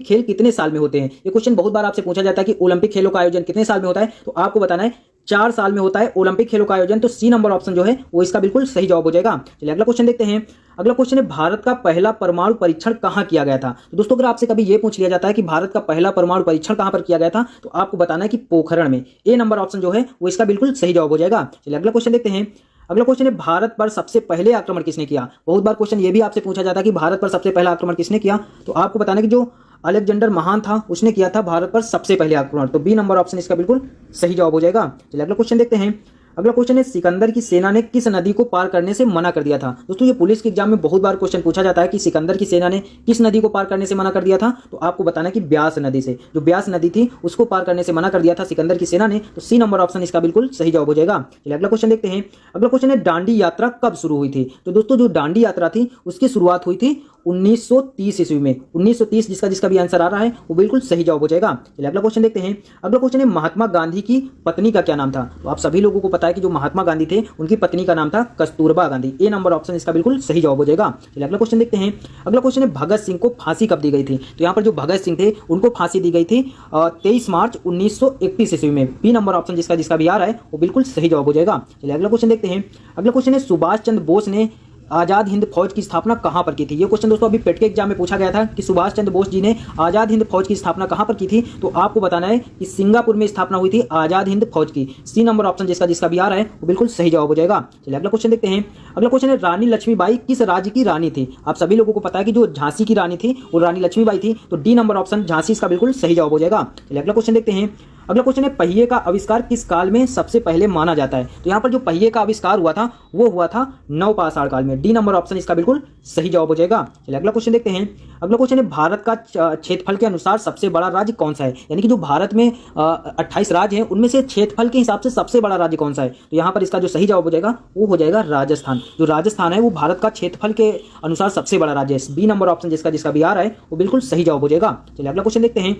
खेल कितने साल में होते हैं? ये क्वेश्चन बहुत बार आपसे पूछा जाता है कि ओलंपिक खेलों का आयोजन कितने साल में होता है, तो आपको बताना है 4 साल में होता है ओलंपिक खेलों का आयोजन। तो सी नंबर ऑप्शन जो है वो इसका बिल्कुल सही जवाब हो जाएगा। चलिए अगला क्वेश्चन देखते हैं। अगला क्वेश्चन है, भारत का पहला परमाणु परीक्षण कहां किया गया था? तो दोस्तों अगर आपसे कभी ये पूछ लिया जाता है कि भारत का पहला परमाणु परीक्षण कहां पर किया गया था, तो आपको बताना है कि पोखरण में। ए नंबर ऑप्शन जो है वो इसका बिल्कुल सही जवाब हो जाएगा। चलिए अगला क्वेश्चन देखते हैं। अगला क्वेश्चन है, भारत पर सबसे पहले आक्रमण किसने किया? बहुत बार क्वेश्चन ये भी आपसे पूछा जाता है कि भारत पर सबसे पहला आक्रमण किसने किया, तो आपको बताना है कि जो अलेक्जेंडर महान था उसने किया था भारत पर सबसे पहले आक्रमण। तो बी नंबर ऑप्शन इसका बिल्कुल सही जवाब हो जाएगा। चलिए अगला क्वेश्चन देखते हैं। अगला क्वेश्चन है, सिकंदर की सेना ने किस नदी को पार करने से मना कर दिया था? दोस्तों ये पुलिस के एग्जाम में बहुत बार क्वेश्चन पूछा जाता है कि सिकंदर की सेना ने किस नदी को पार करने से मना कर दिया था, तो आपको बताना है कि ब्यास नदी से। जो ब्यास नदी थी उसको पार करने से मना कर दिया था सिकंदर की सेना ने। तो सी नंबर ऑप्शन इसका बिल्कुल सही जवाब हो जाएगा। चलिए अगला क्वेश्चन देखते हैं। अगला क्वेश्चन है, दांडी यात्रा कब शुरू हुई थी? तो दोस्तों जो दांडी यात्रा थी उसकी शुरुआत हुई थी 1930 ईस्वी में। 1930 जिसका जिसका भी आंसर आ रहा है वो बिल्कुल सही जवाब हो जाएगा। चलिए अगला क्वेश्चन देखते हैं। अगला क्वेश्चन है, महात्मा गांधी की पत्नी का क्या नाम था? तो आप सभी लोगों को पता है कि जो महात्मा गांधी थे उनकी पत्नी का नाम था कस्तूरबा गांधी। ए नंबर ऑप्शन इसका बिल्कुल सही जवाब हो जाएगा। चलिए अगला क्वेश्चन देखते हैं। अगला क्वेश्चन है, भगत सिंह को फांसी कब दी गई थी? तो यहाँ पर जो भगत सिंह थे उनको फांसी दी गई थी 23 मार्च 1931 ईस्वी में। बी नंबर ऑप्शन जिसका जिसका भी आ रहा है वो बिल्कुल सही जवाब हो जाएगा। चलिए अगला क्वेश्चन देखते हैं। अगला क्वेश्चन है, सुभाष चंद्र बोस ने आजाद हिंद फौज की स्थापना कहां पर की थी? ये क्वेश्चन दोस्तों अभी पेट के एग्जाम में पूछा गया था कि सुभाष चंद्र बोस जी ने आजाद हिंद फौज की स्थापना कहां पर की थी, तो आपको बताना है कि सिंगापुर में स्थापना हुई थी आजाद हिंद फौज की। सी नंबर ऑप्शन जिसका जिसका भी आ रहा है वो बिल्कुल सही जवाब हो जाएगा। चलिए अगला क्वेश्चन देखते हैं। अगला क्वेश्चन है, रानी लक्ष्मीबाई किस राज्य की रानी थी? आप सभी लोगों को पता है कि जो झांसी की रानी थी वो रानी लक्ष्मीबाई थी। तो डी नंबर ऑप्शन झांसी इसका बिल्कुल सही जवाब हो जाएगा। चलिए अगला क्वेश्चन देखते हैं। अगला क्वेश्चन है, पहिए का आविष्कार किस काल में सबसे पहले माना जाता है? तो यहाँ पर जो पहिए का आविष्कार हुआ था वो हुआ था नवपाषाण काल में। डी नंबर ऑप्शन इसका बिल्कुल सही जवाब हो जाएगा। चलिए अगला क्वेश्चन देखते हैं। अगला क्वेश्चन है, भारत का क्षेत्रफल के अनुसार सबसे बड़ा राज्य कौन सा है? यानी कि जो भारत में 28 राज्य हैं उनमें से क्षेत्रफल के हिसाब से सबसे बड़ा राज्य कौन सा है? तो यहाँ पर इसका जो सही जवाब हो जाएगा वो हो जाएगा राजस्थान। जो राजस्थान है वो भारत का क्षेत्रफल के अनुसार सबसे बड़ा राज्य है। बी नंबर ऑप्शन जिसका जिसका भी आ रहा है वो बिल्कुल सही जवाब हो जाएगा। चलिए अगला क्वेश्चन देखते हैं।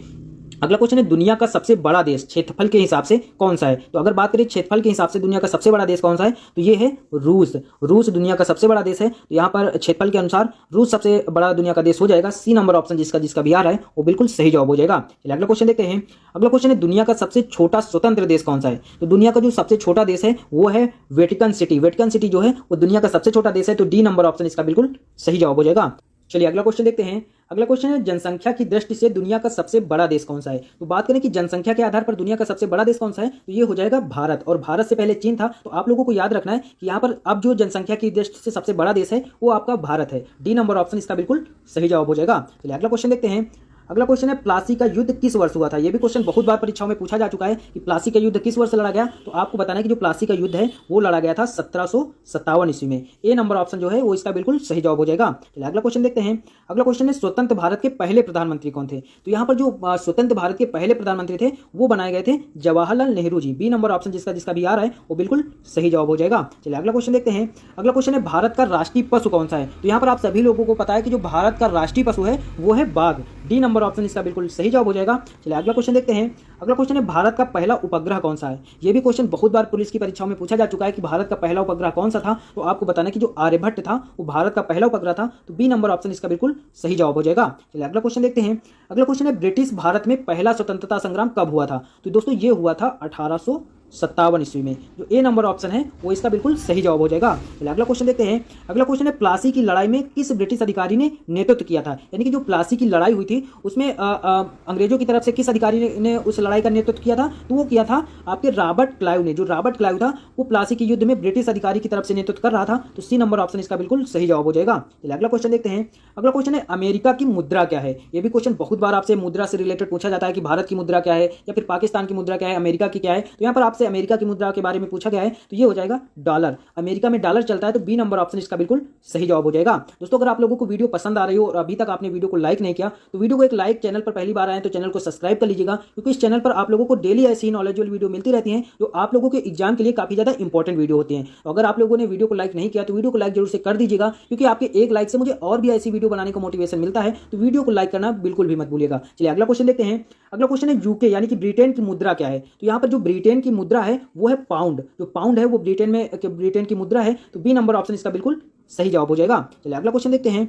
अगला क्वेश्चन है, दुनिया का सबसे बड़ा देश क्षेत्रफल के हिसाब से कौन सा है? तो अगर बात करें क्षेत्रफल के हिसाब से दुनिया का सबसे बड़ा देश कौन सा है, तो ये है रूस। रूस दुनिया का सबसे बड़ा देश है। तो यहाँ पर क्षेत्रफल के अनुसार रूस सबसे बड़ा दुनिया का देश हो जाएगा। सी नंबर ऑप्शन जिसका जिसका भी आ रहा है वो बिल्कुल सही जवाब हो जाएगा। चलिए अगला क्वेश्चन देखते हैं। अगला क्वेश्चन है, दुनिया का सबसे छोटा स्वतंत्र देश कौन सा है? तो दुनिया का जो सबसे छोटा देश है वो है वेटिकन सिटी। वेटिकन सिटी जो है वो दुनिया का सबसे छोटा देश है। तो डी नंबर ऑप्शन इसका बिल्कुल सही जवाब हो जाएगा। चलिए अगला क्वेश्चन देखते हैं। अगला क्वेश्चन है, जनसंख्या की दृष्टि से दुनिया का सबसे बड़ा देश कौन सा है? तो बात करें कि जनसंख्या के आधार पर दुनिया का सबसे बड़ा देश कौन सा है, तो ये हो जाएगा भारत। और भारत से पहले चीन था। तो आप लोगों को याद रखना है कि यहाँ पर अब जो जनसंख्या की दृष्टि से सबसे बड़ा देश है वो आपका भारत है। डी नंबर ऑप्शन इसका बिल्कुल सही जवाब हो जाएगा। चलिए अगला क्वेश्चन देखते हैं। अगला क्वेश्चन है, प्लासी का युद्ध किस वर्ष हुआ था? यह भी क्वेश्चन बहुत बार परीक्षाओं में पूछा जा चुका है कि प्लासी का युद्ध किस वर्ष लड़ा गया। तो आपको बताना है कि जो प्लासी का युद्ध है वो लड़ा गया था 1757 ईस्वी में। ए नंबर ऑप्शन जो है वो इसका बिल्कुल सही जवाब हो जाएगा। चलिए अगला क्वेश्चन देखते हैं। अगला क्वेश्चन है, स्वतंत्र भारत के पहले प्रधानमंत्री कौन थे? तो यहाँ पर जो स्वतंत्र भारत के पहले प्रधानमंत्री थे वो बनाए गए थे Jawaharlal Nehru ji. B number option जिसका जिसका भी आ रहा है वो बिल्कुल सही जवाब हो जाएगा। चलिए अगला क्वेश्चन देखते हैं। अगला क्वेश्चन है, भारत का राष्ट्रीय पशु कौन सा है? तो यहाँ पर आप सभी लोगों को पता है कि जो भारत का राष्ट्रीय पशु है वो है बाघ। डी नंबर ऑप्शन इसका बिल्कुल सही जवाब हो जाएगा। चलिए अगला क्वेश्चन देखते हैं। अगला क्वेश्चन है, भारत का पहला उपग्रह कौन सा है? ये भी क्वेश्चन बहुत बार पुलिस की परीक्षाओं में पूछा जा चुका है कि भारत का पहला उपग्रह कौन सा था। तो आपको बताना है कि जो आर्यभट्ट था वो भारत का पहला उपग्रह था। तो बी नंबर ऑप्शन इसका बिल्कुल सही जवाब हो जाएगा। चलिए अगला क्वेश्चन देखते हैं। अगला क्वेश्चन है, ब्रिटिश भारत में पहला स्वतंत्रता संग्राम कब हुआ था? तो दोस्तों ये हुआ था 1857 ईस्वी में। जो ए नंबर ऑप्शन है वो इसका बिल्कुल सही जवाब हो जाएगा। चलिए अगला क्वेश्चन देखते हैं। अगला क्वेश्चन है, प्लासी की लड़ाई में किस ब्रिटिश अधिकारी ने नेतृत्व किया था? यानी कि जो प्लासी की लड़ाई हुई थी उसमें अंग्रेजों की तरफ से किस अधिकारी ने उस लड़ाई का नेतृत्व किया था? तो वो किया था आपके रॉबर्ट क्लाइव ने। जो रॉबर्ट क्लाइव था वो प्लासी के युद्ध में ब्रिटिश अधिकारी की तरफ से नेतृत्व कर रहा था। तो सी नंबर ऑप्शन इसका बिल्कुल सही जवाब हो जाएगा। चलिए अगला क्वेश्चन देखते हैं। अगला क्वेश्चन है, अमेरिका की मुद्रा क्या है? ये भी क्वेश्चन बहुत बार आपसे मुद्रा से रिलेटेड पूछा जाता है कि भारत की मुद्रा क्या है या फिर पाकिस्तान की मुद्रा क्या है, अमेरिका की क्या है। तो यहाँ पर आपसे अमेरिका की मुद्रा के बारे में पूछा गया है। तो ये हो जाएगा डॉलर। अमेरिका में डॉलर चलता है। तो बी नंबर ऑप्शन इसका बिल्कुल सही जवाब हो जाएगा। दोस्तों अगर आप लोगों को वीडियो पसंद आ रही हो और अभी तक आपने वीडियो को लाइक नहीं किया तो वीडियो को एक लाइक, चैनल पर पहली बार आए तो चैनल को सब्सक्राइब कर लीजिएगा, क्योंकि इस चैनल पर आप लोगों को डेली ऐसी ही नॉलेजेबल वीडियो मिलती रहती हैं जो आप लोगों के एग्जाम के लिए काफी ज्यादा इंपॉर्टेंट वीडियो होती हैं। तो अगर आप लोगों ने वीडियो को लाइक नहीं किया तो वीडियो को लाइक जरूर से कर दीजिएगा, क्योंकि आपके एक लाइक से मुझे और भी ऐसी वीडियो बनाने का मोटिवेशन मिलता है। तो वीडियो को लाइक करना बिल्कुल भी मत भूलिएगा। चलिए अगला क्वेश्चन देखते हैं। अगला क्वेश्चन है, यूके यानी कि ब्रिटेन की मुद्रा क्या है? तो यहाँ पर जो ब्रिटेन की मुद्रा है वो है पाउंड। जो पाउंड है वो ब्रिटेन की मुद्रा है। तो बी नंबर ऑप्शन इसका बिल्कुल सही जवाब हो जाएगा। चलिए अगला क्वेश्चन देखते हैं।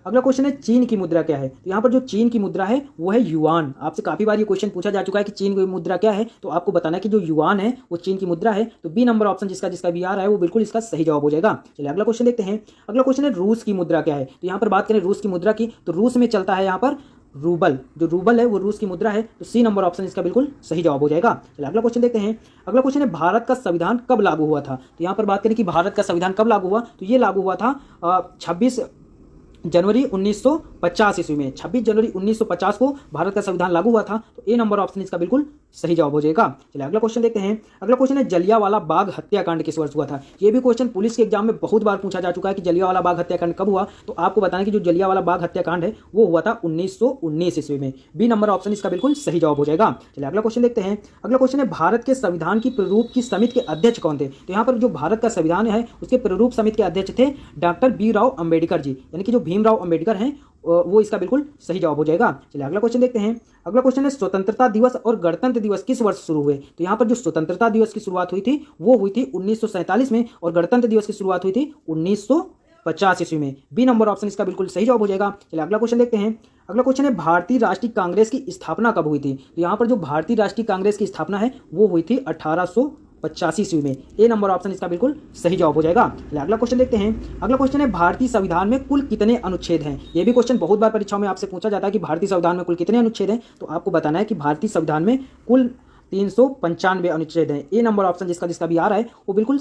अगला क्वेश्चन है चीन की मुद्रा क्या है। तो यहाँ पर जो चीन की मुद्रा है वो है युआन। आपसे काफी बार ये क्वेश्चन पूछा जा चुका है कि चीन की मुद्रा क्या है, तो आपको बताना है कि जो युआन है वो चीन की मुद्रा है। तो बी नंबर ऑप्शन जिसका जिसका भी आ रहा है वो बिल्कुल इसका सही जवाब हो जाएगा। चलिए अगला क्वेश्चन देखते हैं। अगला क्वेश्चन है रूस की मुद्रा क्या है। तो यहाँ पर बात करें रूस की मुद्रा की, तो रूस में चलता है यहाँ पर रूबल। जो रूबल है वो रूस की मुद्रा है, तो सी नंबर ऑप्शन इसका बिल्कुल सही जवाब हो जाएगा। चलिए अगला क्वेश्चन देखते हैं। अगला क्वेश्चन है भारत का संविधान कब लागू हुआ था। तो यहाँ पर बात करें कि भारत का संविधान कब लागू हुआ, तो ये लागू हुआ था 26 जनवरी 1950 ईस्वी में। 26 जनवरी 1950 को भारत का संविधान लागू हुआ था। तो ए नंबर ऑप्शन इसका बिल्कुल सही जवाब हो जाएगा। चलिए अगला क्वेश्चन देखते हैं। अगला क्वेश्चन है जलियांवाला बाग हत्याकांड किस वर्ष हुआ था। ये भी क्वेश्चन पुलिस के एग्जाम में बहुत बार पूछा जा चुका है कि जलियांवाला बाग हत्याकांड कब हुआ। तो आपको बताना कि जो जलियांवाला बाग हत्याकांड है वो हुआ था 1919 ईस्वी में। बी नंबर ऑप्शन इसका बिल्कुल सही जवाब हो जाएगा। चलिए अगला क्वेश्चन देखते हैं। अगला क्वेश्चन है भारत के संविधान की प्रारूप की समिति के अध्यक्ष कौन थे। तो यहाँ पर जो भारत का संविधान है उसके प्रारूप समिति के अध्यक्ष थे डॉक्टर बी.राव अम्बेडकर जी, यानी कि जो भीमराव अम्बेडकर हैं वो इसका बिल्कुल सही जवाब हो जाएगा। चलिए अगला क्वेश्चन देखते हैं। अगला क्वेश्चन है स्वतंत्रता दिवस और गणतंत्र दिवस किस वर्ष शुरू हुए। तो यहाँ पर जो स्वतंत्रता दिवस की शुरुआत हुई थी वो हुई थी 1947 में और गणतंत्र दिवस की शुरुआत हुई थी 1950 ईस्वी में। बी नंबर ऑप्शन इसका बिल्कुल सही जवाब हो जाएगा। चलिए अगला क्वेश्चन देखते हैं। अगला क्वेश्चन है भारतीय राष्ट्रीय कांग्रेस की स्थापना कब हुई थी। तो यहाँ पर जो भारतीय राष्ट्रीय कांग्रेस की स्थापना है वो हुई थी 1885 ईस्वी में। ए नंबर ऑप्शन इसका बिल्कुल सही जवाब हो जाएगा। अगला क्वेश्चन देखते हैं। अगला क्वेश्चन है भारतीय संविधान में कुल कितने अनुच्छेद हैं। ये भी क्वेश्चन बहुत बार परीक्षाओं में आपसे पूछा जाता है कि भारतीय संविधान में कुल कितने अनुच्छेद हैं। तो आपको बताना है कि भारतीय संविधान में कुल 395 अनुच्छेद हैं। ए नंबर ऑप्शन जिसका जिसका भी आ रहा है वो बिल्कुल